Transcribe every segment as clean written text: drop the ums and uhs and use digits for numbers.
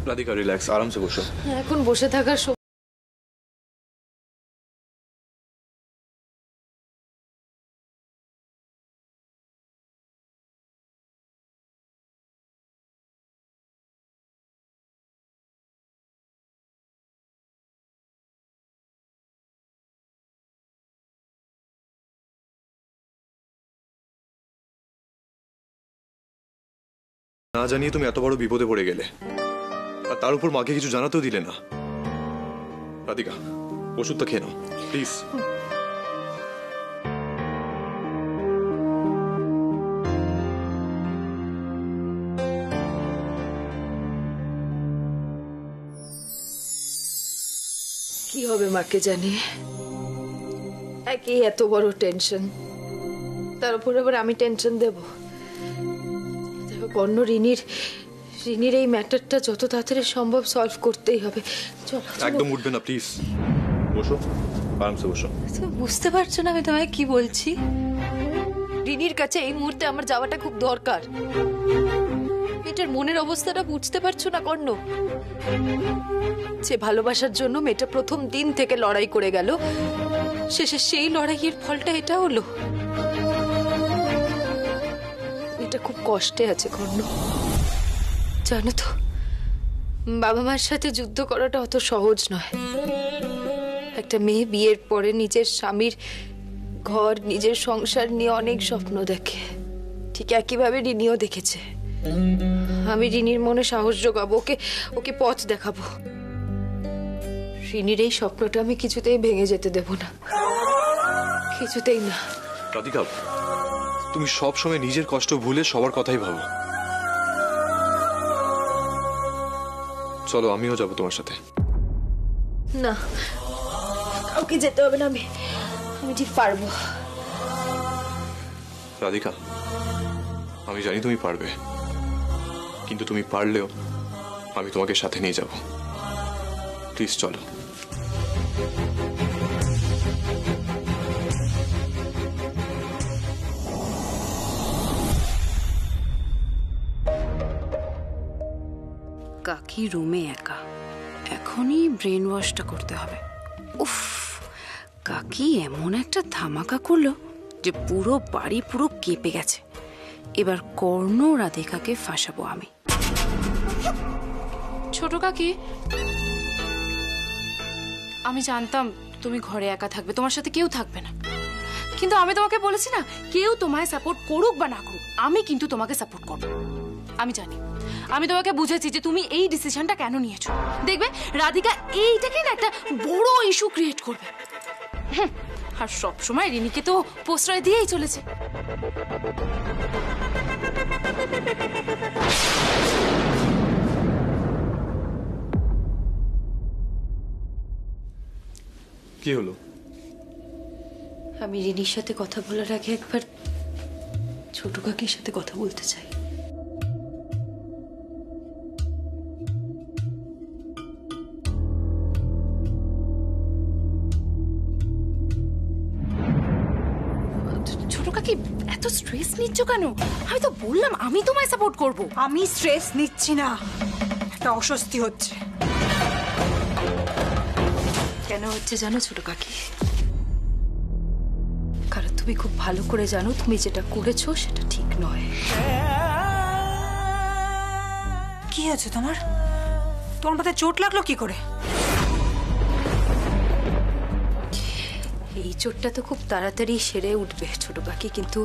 Radhika relax, আরামসে বসো। এখন বসে থাকার না জানিয়ে তুমি এত বড় বিপদে পড়ে গেলে, আর তার উপর মাকে কিছু জানাতেও দিলে না। রাধিকা, ওষুধটা খেয়ে নাও প্লিজ। কি হবে মাকে জানিয়ে? একই এত বড় টেনশন, তার উপর আবার আমি টেনশন দেব? কর্ণ, রিনির এই ম্যাটারটা যত তাড়াতাড়ি সম্ভব সলভ করতেই হবে। চলো। একদম উঠবে না প্লিজ, বসো, আরামসে বসো। তুমি বুঝতে পারছো না আমি তোমায় কি বলছি? রিনির কাছে এই মুহূর্তে আমার যাওয়াটা খুব দরকার। মেয়েটার মনের অবস্থাটা বুঝতে পারছো না কর্ণ? যে ভালোবাসার জন্য মেয়েটা প্রথম দিন থেকে লড়াই করে গেল, শেষে সেই লড়াইয়ের ফলটা এটা হলো। এটা খুব কষ্টে আছে কর্ণ, জানো তো? বাবা মার সাথে যুদ্ধ করাটা অত সহজ নয়। একটা মেয়ে বিয়ের পরে নিজের স্বামীর ঘর, নিজের সংসার নিয়ে অনেক স্বপ্ন দেখে, ঠিক একইভাবে রিনিও দেখেছে। আমি রিনির মনে সাহস যোগাবো, ওকে পথ দেখাবো। রিনির এই স্বপ্নটা আমি কিছুতেই ভেঙে যেতে দেব না, কিছুতেই না। রাধিকা, তুমি সব সময় নিজের কষ্ট ভুলে সবার কথাই ভাবো। চলো, আমিও যাব তোমার সাথে। না, কাউকে যেতে হবে না, আমি ঠিক পারবো। রাধিকা, আমি জানি তুমি পারবে, কিন্তু তুমি পারলেও আমি তোমাকে সাথে নিয়ে যাব। প্লিজ চলো। কাকি রুমে একা, এখনই ব্রেন ওয়াশটা করতে হবে। উফ, কাকি এমন একটা ধামাকা করলো যে পুরো বাড়ি পুরো কেঁপে গেছে। এবার কর্ণ রাধিকাকে ফাঁসাবো আমি। ছোট কাকি, আমি জানতাম তুমি ঘরে একা থাকবে, তোমার সাথে কেউ থাকবে না, কিন্তু আমি তোমাকে বলেছি না, কেউ তোমায় সাপোর্ট করুক বা না করুক, আমি কিন্তু তোমাকে সাপোর্ট করব। আমি জানি, আমি তোমাকে বুঝেছি যে তুমি এই ডিসিশনটা কেন নিয়েছো। দেখবে রাধিকা এইটাকে না একটা বড় ইস্যু ক্রিয়েট করবে, আর সব সময় রিনিকে তো প্রশ্রয় দিয়েই চলেছে। কি হলো? আমি রিনির সাথে কথা বলার আগে একবার ছোট কাকির সাথে কথা বলতে চাই। ছোট কাকি, এত স্ট্রেস নিচ্ছ কেন? আমি তো বললাম আমি তোমায় সাপোর্ট করব। আমি স্ট্রেস নিচ্ছি না, একটা অস্বস্তি হচ্ছে। কেন হচ্ছে জানো ছোট কাকি? কারণ তুমি খুব ভালো করে জানো তুমি যেটা করেছো সেটা ঠিক নয়। কি হয়েছে তোমার? তোমার মাথায় চোট লাগলো কি করে? এই চোটটা তো খুব তাড়াতাড়ি সেরে উঠবে ছোট কাকি, কিন্তু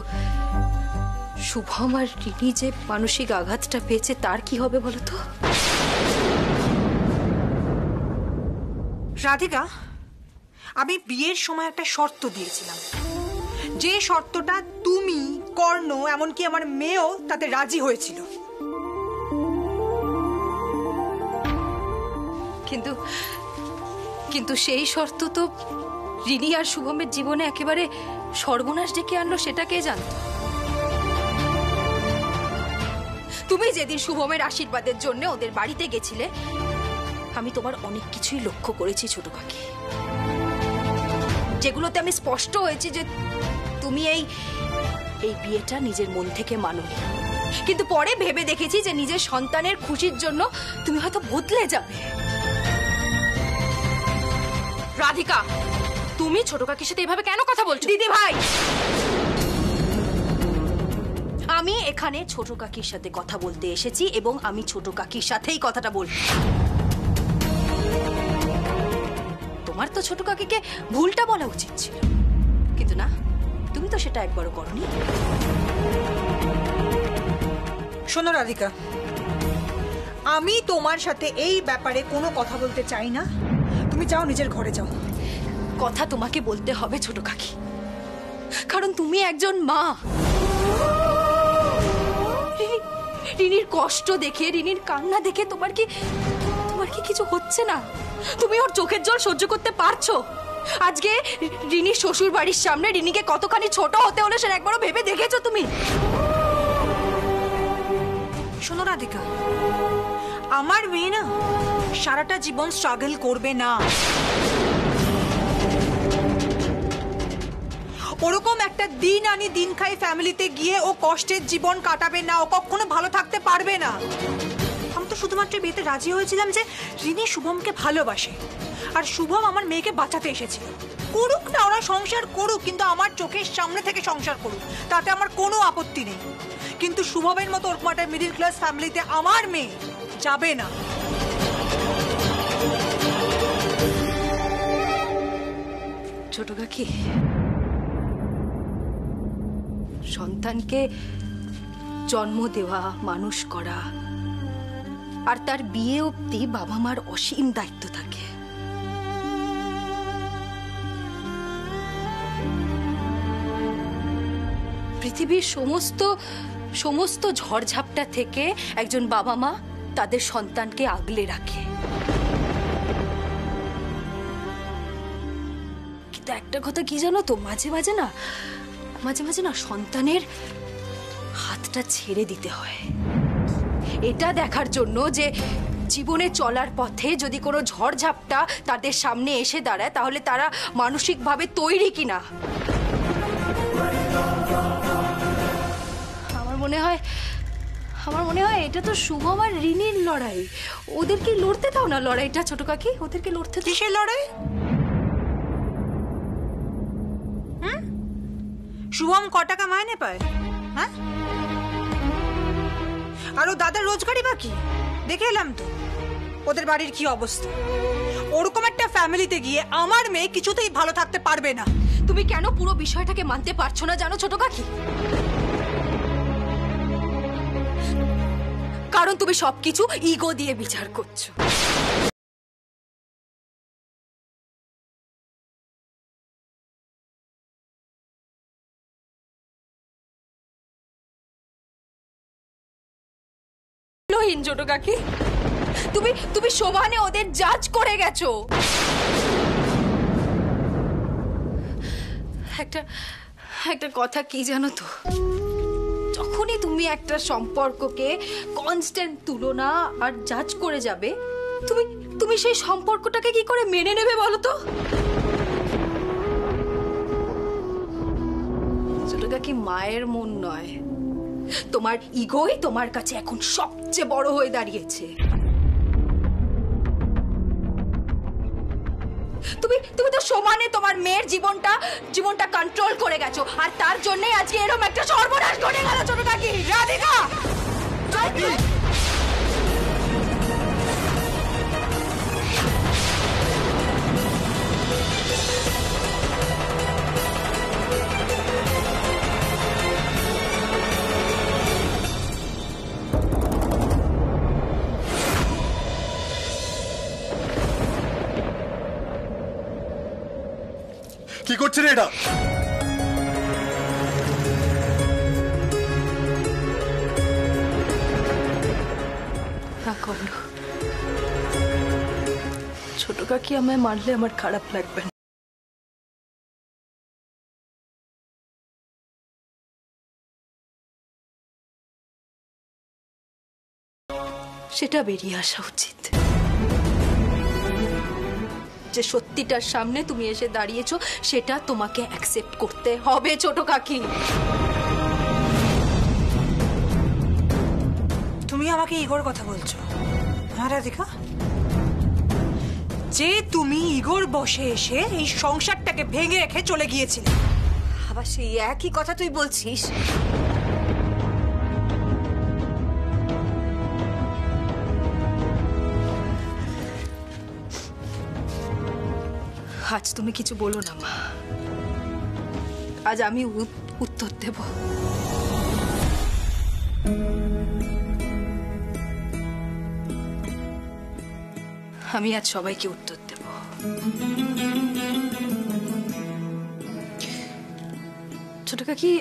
শুভম আর রিনি যে মানসিক আঘাতটা পেয়েছে তার কি হবে বলো তো? রাধিকা, আমি বিয়ের সময় একটা শর্ত দিয়েছিলাম, যে শর্তটা তুমি, কর্ণ, এমনকি আমার মেয়েও তাতে রাজি হয়েছিল। কিন্তু সেই শর্ত তো রিনি আর শুভমের জীবনে একেবারে সর্বনাশ ডেকে আনলো, সেটা কে জানত? তুমি যেদিন শুভমের আশীর্বাদের জন্য ওদের বাড়িতে গেছিলে, আমি তোমার অনেক কিছুই লক্ষ্য করেছি ছোট কাকি, যেগুলোতে আমি স্পষ্ট হয়েছি যে তুমি এই বিয়েটা নিজের মন থেকে মানোনি। কিন্তু পরে ভেবে দেখেছি যে নিজের সন্তানের খুশির জন্য তুমি হয়তো বদলে যাবে। রাধিকা, তুমি ছোট কাকির সাথে এভাবে কেন কথা বলছো? দিদি ভাই, আমি এখানে ছোট কাকির সাথে কথা বলতে এসেছি এবং আমি ছোট কাকির সাথেই কথাটা বলবো। তোমার তো ছোট কাকিকে ভুলটা বলা উচিত ছিল, কিন্তু না, তুমি তো সেটা একবারও করনি। শোনো রাধিকা, আমি তোমার সাথে এই ব্যাপারে কোনো কথা বলতে চাই না। তুমি যাও, নিজের ঘরে যাও। কথা তোমাকে বলতে হবে ছোট কাকি, কারণ তুমি একজন মা। রিনির কষ্ট দেখে, রিনির কান্না দেখে তোমার কি কিছু হচ্ছে না? তুমি ওর চোখের জল সহ্য করতে পারছো? আজকে রিনির শ্বশুর বাড়ির সামনে রিনিকে কতখানি ছোট হতে হলো সেটা একবারও ভেবে দেখেছো তুমি? শোনো রাধিকা, আমার মেয়ে না সারাটা জীবন স্ট্রাগল করবে না। ওরকম একটা দিন আনি দিন খাই ফ্যামিলিতে গিয়ে ও কষ্টের জীবন কাটাবে না, ও কখনো ভালো থাকতে পারবে না। আমি তো শুধুমাত্র বিয়েতে রাজি হয়েছিলাম যে রিনি শুভমকে ভালোবাসে, আর শুভম আমার মেয়েকে বাঁচাতে এসেছিল। করুক না, ওরা সংসার করুক, কিন্তু আমার চোখের সামনে থেকে সংসার করুক, তাতে আমার কোনো আপত্তি নেই। কিন্তু শুভমের মতো ওরকম একটা মিডিল ক্লাস ফ্যামিলিতে আমার মেয়ে যাবে না। ছোট কাকি, সন্তানকে জন্ম দেওয়া, মানুষ করা আর তার বিয়ে অবধি বাবা মার অসীম দায়িত্ব থাকে। পৃথিবীর সমস্ত ঝড়ঝাপটা থেকে একজন বাবা মা তাদের সন্তানকে আগলে রাখে। কিন্তু একটা কথা কি জানো তো, মাঝে মাঝে না সন্তানের হাতটা ছেড়ে দিতে হয়, এটা দেখার জন্য যে জীবনে চলার পথে যদি কোনো ঝড়ঝাপটা তাদের সামনে এসে দাঁড়ায় তাহলে তারা মানসিকভাবে তৈরি কিনা। আমার মনে হয় এটা তো শুভম আর রিনির লড়াই। ওদেরকে লড়তে দাও না লড়াইটা ছোট কাকি, ওদেরকে লড়তে। কিসের লড়াই? শুভম ক টাকা মাইনে পায়? হ্যাঁ, আর ও দাদার রোজগারই বাকি। দেখে এলাম তো ওদের বাড়ির কি অবস্থা। ওরকম একটা ফ্যামিলিতে গিয়ে আমার মেয়ে কিছুতেই ভালো থাকতে পারবে না। তুমি কেন পুরো বিষয়টাকে মানতে পারছো না জানো ছোট কাকি? কারণ তুমি সবকিছু ইগো দিয়ে বিচার করছো। ছোট কাকি, তুমি সমানে ওদের জাজ করে গেছো। একটা কথা কি জানো তো, যখনই তুমি একটা সম্পর্ককে কনস্ট্যান্ট তুলনা আর জাজ করে যাবে, তুমি সেই সম্পর্কটাকে কি করে মেনে নেবে বলো তো? ছোট কাকি, মায়ের মন নয়, তোমার ইগোই তোমার কাছে এখন সবচেয়ে বড় হয়ে দাঁড়িয়েছে। তুমি তো সমানে তোমার মেয়ের জীবনটা কন্ট্রোল করে গেছো, আর তার জন্যই আজকে এরকম একটা সর্বনাশ ঘটে গেল ছোট কাকি। রাধিকা, কি করছে রে এটা? ছোট কাকি আমায় মারলে আমার খারাপ লাগবে না। সেটা বেরিয়ে আসা উচিত যে সত্যিটার সামনে তুমি এসে দাঁড়িয়েছো, সেটা তোমাকে অ্যাকসেপ্ট করতে হবে ছোট কাকি। তুমি আমাকে ইগোর কথা বলছো? হ্যাঁ রাধিকা, যে তুমি ইগোর বসে এসে এই সংসারটাকে ভেঙে রেখে চলে গিয়েছিলে। আবার সেই একই কথা তুই বলছিস? আজ তুমি কিছু বলো না মা, আজ আমি উত্তর দেব। আমি আজ সবাইকে উত্তর দেব। ছোট কাকি,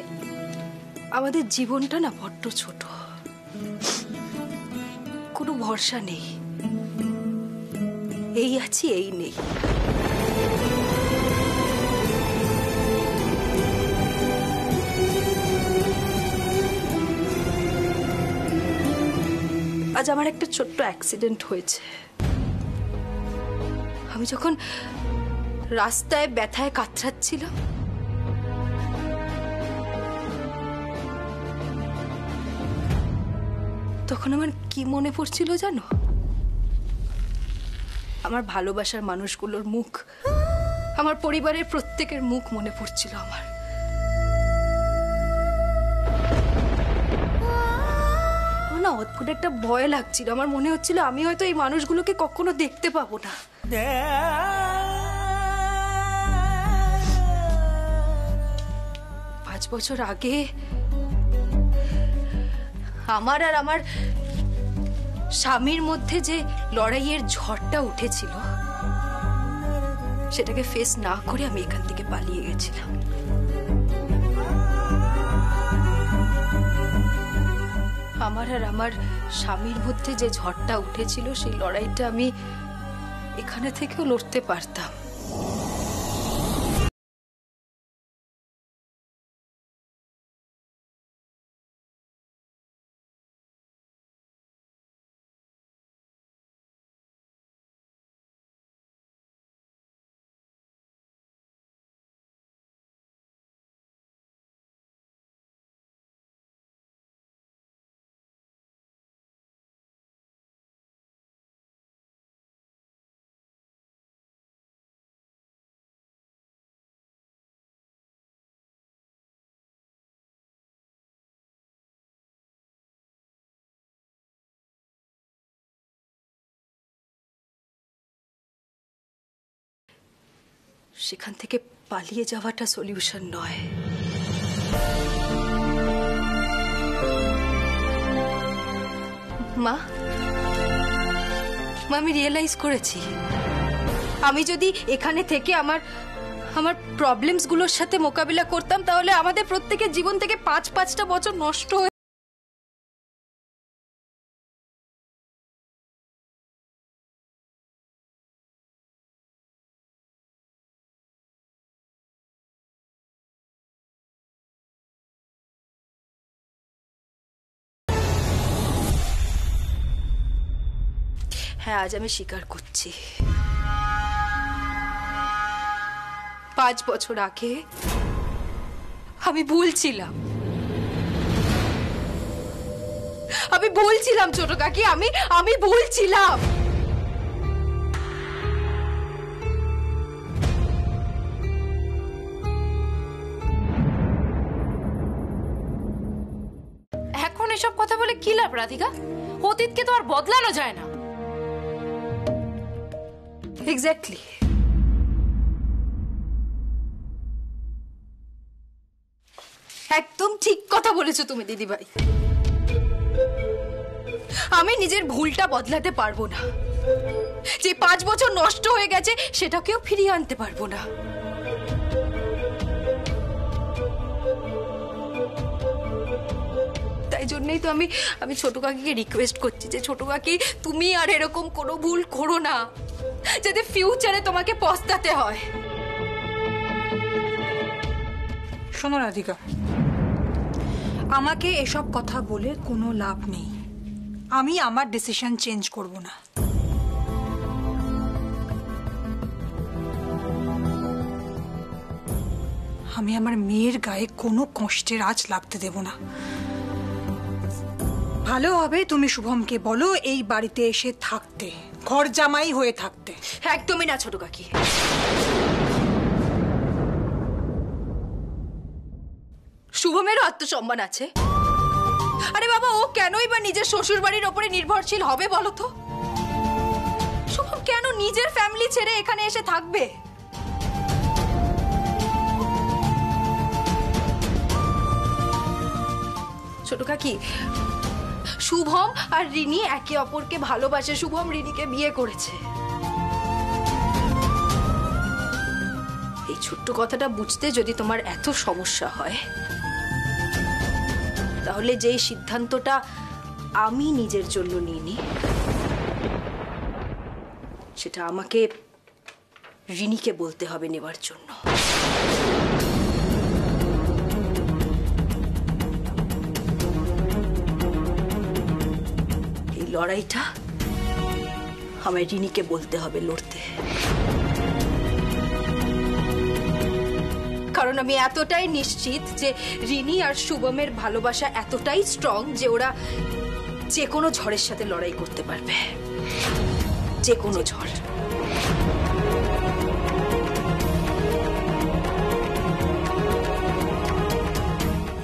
আমাদের জীবনটা না বড্ড ছোট, কোনো ভরসা নেই, এই আছি এই নেই। আজ আমার একটা ছোট্ট অ্যাক্সিডেন্ট হয়েছে। আমি যখন রাস্তায় ব্যথায় কাতরাচ্ছিলাম, তখন আমার কি মনে পড়ছিল জানো? আমার ভালোবাসার মানুষগুলোর মুখ, আমার পরিবারের প্রত্যেকের মুখ মনে পড়ছিল আমার। না, অদ্ভুত একটা ভয় লাগছিল। আমার মনে হচ্ছিল আমি হয়তো এই মানুষগুলোকে কখনো দেখতে পাবো না। 5 বছর আগে আমার আর আমার স্বামীর মধ্যে যে লড়াইয়ের ঝড়টা উঠেছিল, সেটাকে ফেস না করে আমি এখান থেকে পালিয়ে গেছিলাম। আমার আর আমার স্বামীর মধ্যে যে ঝড়টা উঠেছিল, সেই লড়াইটা আমি এখানে থেকেও লড়তে পারতাম। সেখান থেকে পালিয়ে যাওয়াটা সলিউশন নয়। মা, আমি রিয়েলাইজ করেছি, আমি যদি এখানে থেকে আমার প্রবলেমস গুলোর সাথে মোকাবিলা করতাম, তাহলে আমাদের প্রত্যেকের জীবন থেকে 5-5টা বছর নষ্ট হয়ে। হ্যাঁ, আজ আমি স্বীকার করছি, 5 বছর আগে আমি ভুলছিলাম। ছোট কাকি, আমি ভুলছিলাম। এখন এসব কথা বলে কি লাভ রাধিকা? অতীতকে তো আর বদলানো যায় না। এক্স্যাক্টলি। একদম ঠিক কথা বলেছো তুমি দিদিভাই। আমি নিজের ভুলটা বদলাতে পারবো না, যে 5 বছর নষ্ট হয়ে গেছে সেটাকেও ফিরিয়ে আনতে পারবো না। তাই জন্যই তো আমি ছোট কাকিকে রিকোয়েস্ট করছি যে ছোট কাকি, তুমি আর এরকম কোনো ভুল করো না, যাতে ফিউচারে তোমাকে পস্তাতে হয়। শোনো রাধিকা, আমাকে এসব কথা বলে কোনো লাভ নেই। আমি আমার ডিসিশন চেঞ্জ করব না। আমি আমার মেয়ের গায়ে কোনো কষ্টের আঁচ লাগতে দেব না। ভালো হবে তুমি শুভমকে বলো এই বাড়িতে এসে থাকতে, ঘর জামাই হয়ে থাকতে। একদমই না ছোট কাকি। শুভমেরও আত্মসম্মান আছে। আরে বাবা, ও কেনই বা নিজের শ্বশুর বাড়ির ওপরে নির্ভরশীল হবে বলো তো? শুভম কেন নিজের ফ্যামিলি ছেড়ে এখানে এসে থাকবে? ছোট কাকি, শুভম আর রিনি একে অপরকে ভালোবাসে। শুভম রিনিকে বিয়ে করেছে। এই ছোট্ট কথাটা বুঝতে যদি তোমার এত সমস্যা হয়, তাহলে যেই সিদ্ধান্তটা আমি নিজের জন্য নিইনি, সেটা আমাকে রিনিকে বলতে হবে নেবার জন্য। এই লড়াইটা আমায় রিনিকে বলতে হবে লড়তে। কারণ আমি এতটাই নিশ্চিত যে রিনি আর শুভমের ভালোবাসা এতটাই স্ট্রং যে ওরা যে কোনো ঝড়ের সাথে লড়াই করতে পারবে, যে কোনো ঝড়।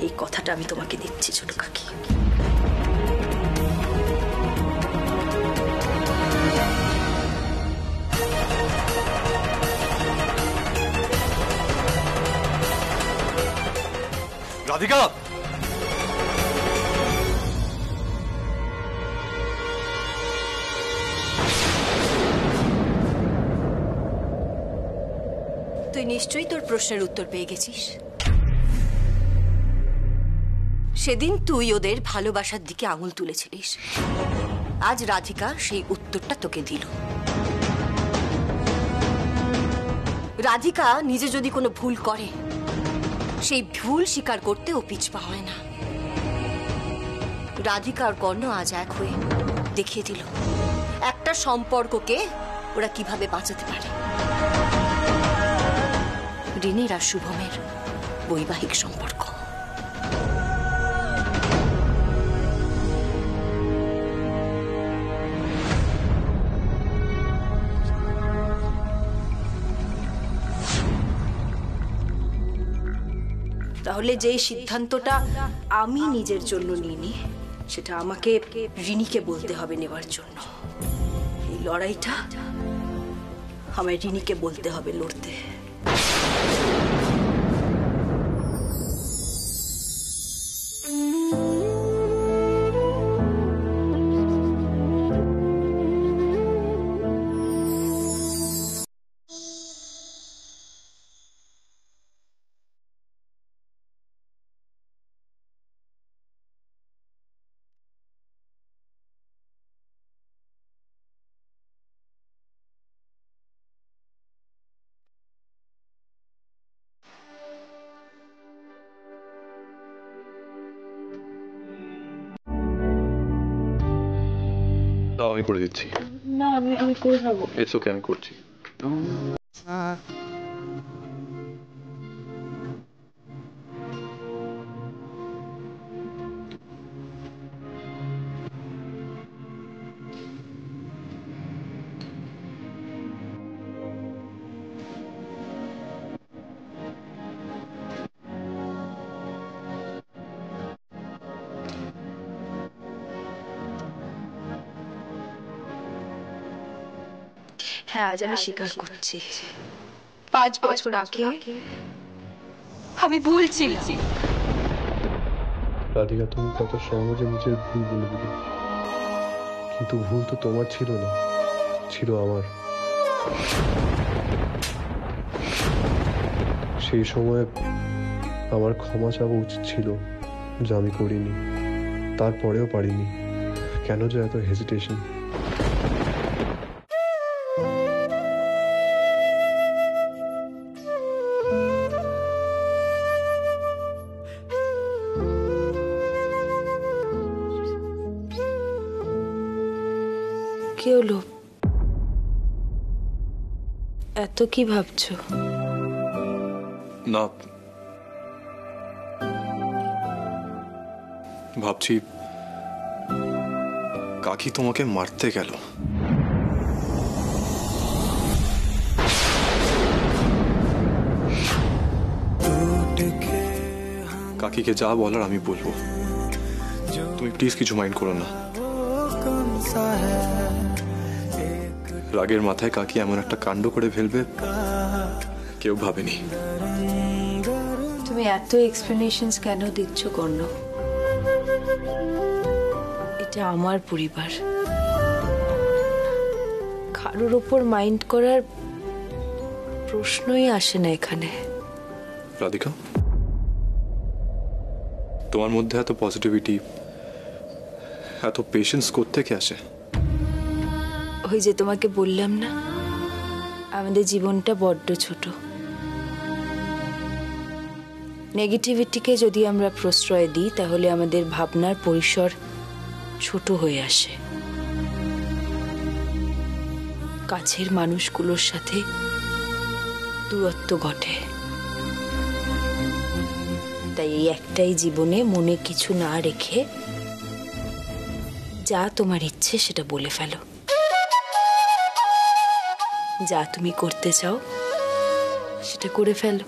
এই কথাটা আমি তোমাকে দিচ্ছি ছোট কাকি। রাধিকা, তুই নিশ্চয়ই তোর প্রশ্নের উত্তর পেয়ে গেছিস। সেদিন তুই ওদের ভালোবাসার দিকে আঙুল তুলেছিলিস। আজ রাধিকা সেই উত্তরটা তোকে দিল। রাধিকা নিজে যদি কোনো ভুল করে, সেই ভুল স্বীকার করতে ও পিছপা হয় না। রাধিকা আর কর্ণ আজ এক হয়ে দেখিয়ে দিল একটা সম্পর্ককে ওরা কিভাবে বাঁচাতে পারে। রিনির আর শুভমের বৈবাহিক সম্পর্ক। তাহলে যেই সিদ্ধান্তটা আমি নিজের জন্য নিইনি, সেটা আমাকে রিনিকে বলতে হবে নেবার জন্য। এই লড়াইটা আমায় রিনিকে বলতে হবে লড়তে। দাও, আমি করে দিচ্ছি। না, আমি করে যাবো। ইটস ওকে, আমি করছি। হ্যাঁ, আজ আমি স্বীকার করছি, 5 বছর আগে আমি ভুলছিলাম। রাধিকা, তুমি কত সহজে নিজের ভুল বলে দিলে, কিন্তু ভুল তো তোমার ছিল না, ছিল আমার। সেই সময় আমার ক্ষমা চাওয়া উচিত ছিল, যা আমি করিনি। তারপরেও পারিনি। কেন যে এত হেজিটেশন? কি হলো? এত কি ভাবছো? না, ভাবছি কাকি তোমাকে মারতে গেল। কাকিকে যা বলার আমি বলবো, তুমি প্লিজ কিছু মাইন্ড করো না। রাগের মাথায় কাকি এমন একটা কাণ্ড করে ফেলবে কেউ ভাবেনি। তুমি এত এক্সপ্লেনেশনস কেন দিচ্ছ কর্ণ? এটা আমার পরিবার, কারোর ওপর মাইন্ড করার প্রশ্নই আসে না এখানে। রাধিকা, তোমার মধ্যে এত পজিটিভিটি, এত পেশেন্স কোত্থেকে আসে? ওই যে তোমাকে বললাম না, আমাদের জীবনটা বড্ড ছোট। নেগেটিভিটিকে যদি আমরা প্রশ্রয় দিই তাহলে আমাদের ভাবনার পরিসর ছোট হয়ে আসে। কাছের মানুষগুলোর সাথে দূরত্ব ঘটে। তাই এই একটাই জীবনে মনে কিছু না রেখে যা তোমার ইচ্ছে সেটা বলে ফেলো। যা তুমি করতে চাও সেটা করে ফেলো।